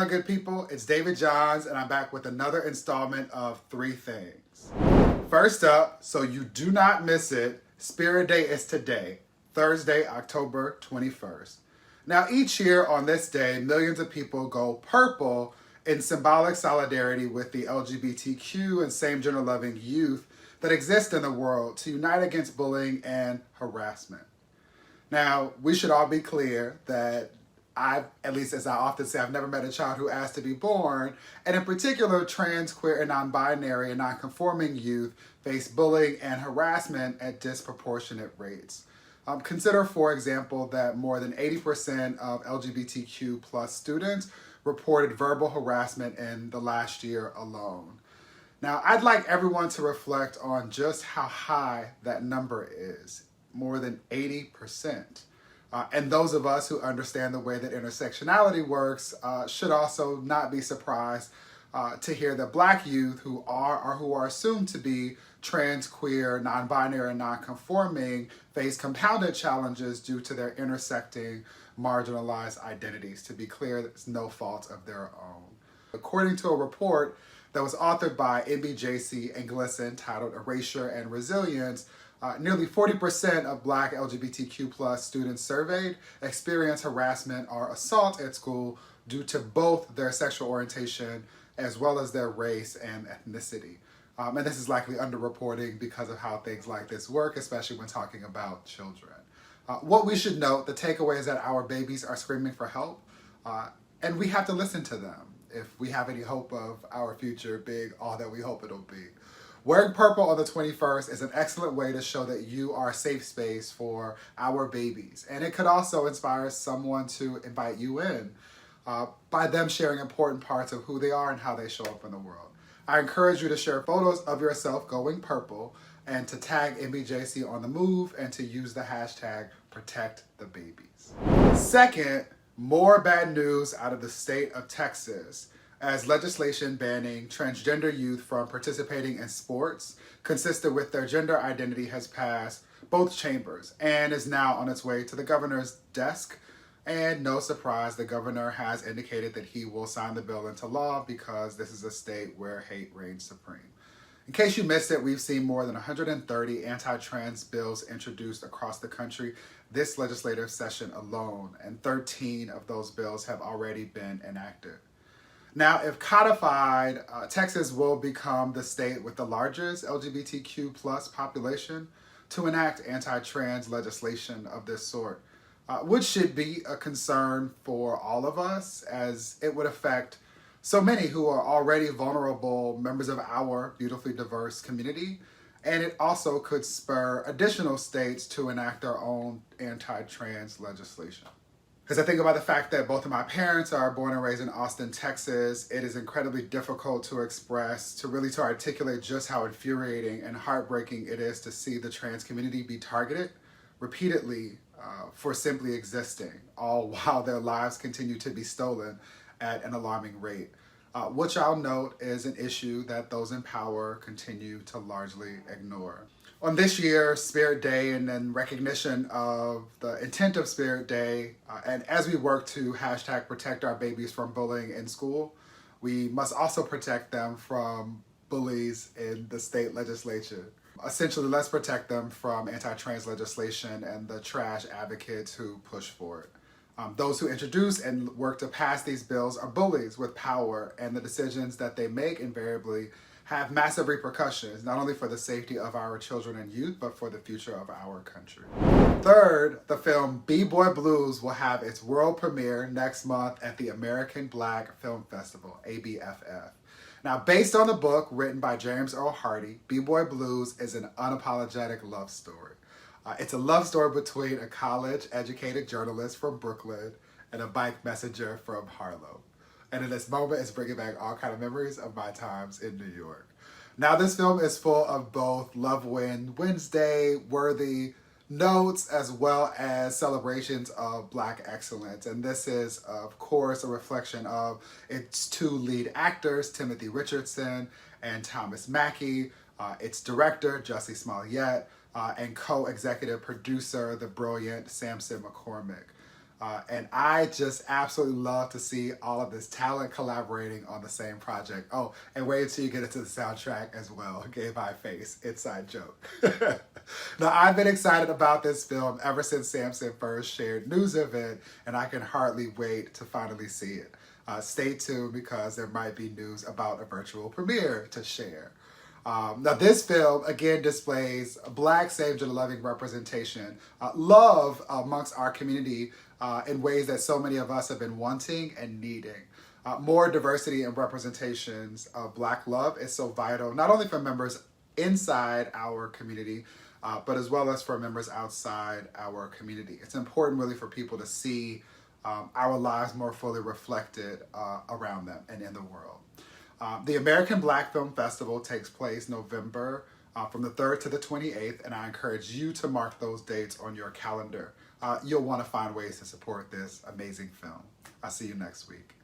on, good people? It's David Johns, and I'm back with another installment of Three Things. First up, so you do not miss it, Spirit Day is today, Thursday, October 21st. Now, each year on this day, millions of people go purple in symbolic solidarity with the LGBTQ and same-gender-loving youth that exist in the world to unite against bullying and harassment. Now, we should all be clear that at least as I often say, I've never met a child who asked to be born, and in particular, trans, queer, and non-binary and non-conforming youth face bullying and harassment at disproportionate rates. Consider, for example, that more than 80% of LGBTQ plus students reported verbal harassment in the last year alone. Now, I'd like everyone to reflect on just how high that number is, more than 80%. And those of us who understand the way that intersectionality works should also not be surprised to hear that Black youth who are assumed to be trans, queer, non-binary, and non-conforming face compounded challenges due to their intersecting marginalized identities. To be clear, it's no fault of their own. According to a report that was authored by NBJC and GLSEN titled Erasure and Resilience, nearly 40% of Black LGBTQ plus students surveyed experience harassment or assault at school due to both their sexual orientation as well as their race and ethnicity. And this is likely underreporting because of how things like this work, especially when talking about children. What we should note, the takeaway is that our babies are screaming for help, and we have to listen to them if we have any hope of our future being all that we hope it'll be. Wearing purple on the 21st is an excellent way to show that you are a safe space for our babies. And it could also inspire someone to invite you in by them sharing important parts of who they are and how they show up in the world. I encourage you to share photos of yourself going purple and to tag NBJC on the move and to use the hashtag #ProtectTheBabies. Second, more bad news out of the state of Texas, as legislation banning transgender youth from participating in sports consistent with their gender identity has passed both chambers and is now on its way to the governor's desk. And no surprise, the governor has indicated that he will sign the bill into law because this is a state where hate reigns supreme. In case you missed it, we've seen more than 130 anti-trans bills introduced across the country this legislative session alone, and 13 of those bills have already been enacted. Now, if codified, Texas will become the state with the largest LGBTQ plus population to enact anti-trans legislation of this sort, which should be a concern for all of us, as it would affect so many who are already vulnerable members of our beautifully diverse community, and it also could spur additional states to enact their own anti-trans legislation. As I think about the fact that both of my parents are born and raised in Austin, Texas, it is incredibly difficult to articulate just how infuriating and heartbreaking it is to see the trans community be targeted repeatedly for simply existing, all while their lives continue to be stolen at an alarming rate, which I'll note is an issue that those in power continue to largely ignore. On this year's Spirit Day, and in recognition of the intent of Spirit Day, and as we work to hashtag protect our babies from bullying in school, we must also protect them from bullies in the state legislature. Essentially, let's protect them from anti-trans legislation and the trash advocates who push for it. Those who introduce and work to pass these bills are bullies with power, and the decisions that they make invariably have massive repercussions, not only for the safety of our children and youth, but for the future of our country. Third, the film B-Boy Blues will have its world premiere next month at the American Black Film Festival, ABFF. Now, based on the book written by James Earl Hardy, B-Boy Blues is an unapologetic love story. It's a love story between a college-educated journalist from Brooklyn and a bike messenger from Harlem. And in this moment, it's bringing back all kind of memories of my times in New York. Now, this film is full of both Love Win Wednesday worthy notes as well as celebrations of Black excellence. And this is, of course, a reflection of its two lead actors, Timothy Richardson and Thomas Mackey, its director, Jussie Smollett, and co-executive producer, the brilliant Samson McCormick. And I just absolutely love to see all of this talent collaborating on the same project. Oh, and wait until you get into the soundtrack as well. Gay by Face, inside joke. Now, I've been excited about this film ever since Samson first shared news of it, and I can hardly wait to finally see it. Stay tuned because there might be news about a virtual premiere to share. Now, this film again displays Black same-gender-loving representation, love amongst our community in ways that so many of us have been wanting and needing. More diversity and representations of Black love is so vital, not only for members inside our community, but as well as for members outside our community. It's important really for people to see our lives more fully reflected around them and in the world. The American Black Film Festival takes place November from the 3rd to the 28th, and I encourage you to mark those dates on your calendar. You'll want to find ways to support this amazing film. I'll see you next week.